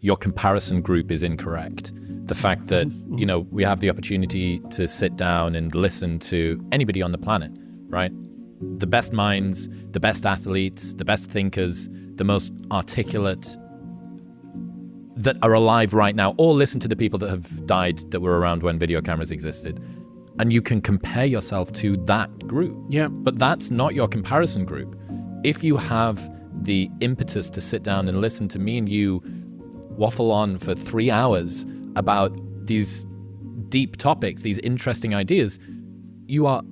your comparison group is incorrect. The fact that, we have the opportunity to sit down and listen to anybody on the planet, right? The best minds, the best athletes, the best thinkers, the most articulate that are alive right now, all listen to the people that have died that were around when video cameras existed. And you can compare yourself to that group. Yeah. But that's not your comparison group. If you have the impetus to sit down and listen to me and you waffle on for 3 hours about these deep topics, these interesting ideas, you are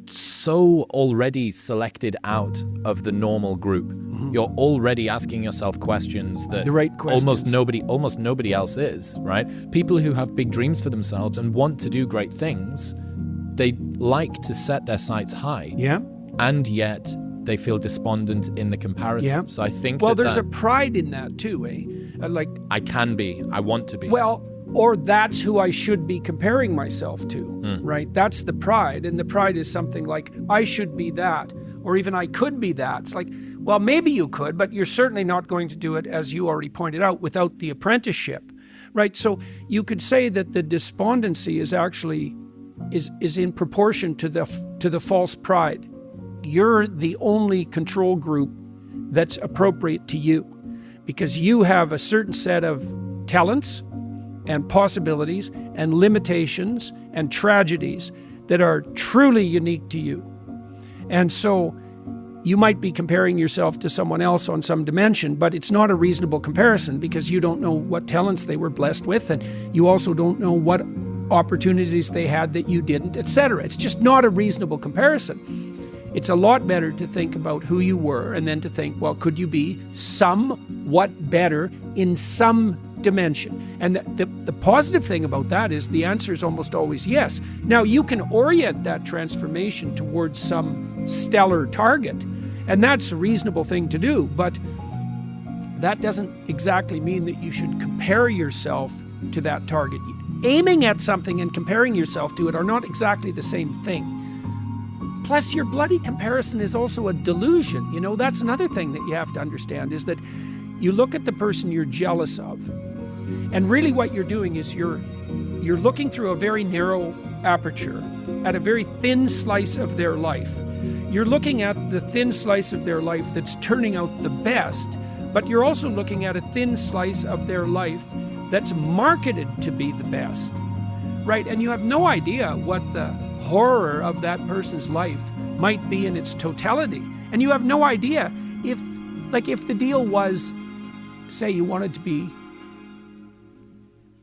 so already selected out of the normal group. Mm-hmm. You're already asking yourself questions that the right questions. almost nobody else is, right? People who have big dreams for themselves and want to do great things, they like to set their sights high. Yeah. And yet they feel despondent in the comparison. Yeah. So I think there's a pride in that too, eh? I can be, I want to be. Well, or that's who I should be comparing myself to, right? That's the pride. And the pride is something like, I should be that, or even I could be that. It's like, well, maybe you could, but you're certainly not going to do it, as you already pointed out, without the apprenticeship, right? So you could say that the despondency is actually is in proportion to the false pride. You're the only control group that's appropriate to you because you have a certain set of talents and possibilities and limitations and tragedies that are truly unique to you. And so you might be comparing yourself to someone else on some dimension, but it's not a reasonable comparison because you don't know what talents they were blessed with, and you also don't know what opportunities they had that you didn't, etc. It's just not a reasonable comparison. It's a lot better to think about who you were and then to think, well, could you be somewhat better in some dimension? And the positive thing about that is the answer is almost always yes. Now, you can orient that transformation towards some stellar target, and that's a reasonable thing to do, but that doesn't exactly mean that you should compare yourself to that target. Aiming at something and comparing yourself to it are not exactly the same thing. Plus, your bloody comparison is also a delusion. You know, that's another thing that you have to understand is that you look at the person you're jealous of, and really what you're doing is you're looking through a very narrow aperture at a very thin slice of their life. You're looking at the thin slice of their life that's turning out the best, but you're also looking at a thin slice of their life that's marketed to be the best, right? And you have no idea what the horror of that person's life might be in its totality. And you have no idea if the deal was, say you wanted to be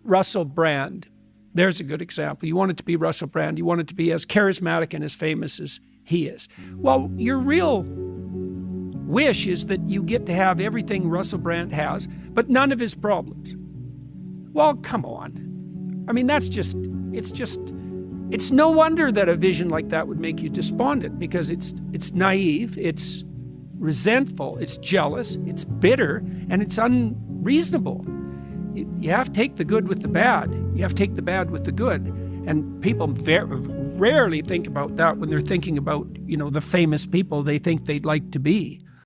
Russell Brand. There's a good example. You wanted to be Russell Brand. You wanted to be as charismatic and as famous as he is. Well, your real wish is that you get to have everything Russell Brand has, but none of his problems. Well, come on. I mean, it's no wonder that a vision like that would make you despondent because it's naive, it's resentful, it's jealous, it's bitter, and it's unreasonable. You have to take the good with the bad. You have to take the bad with the good. And people rarely think about that when they're thinking about, the famous people they think they'd like to be.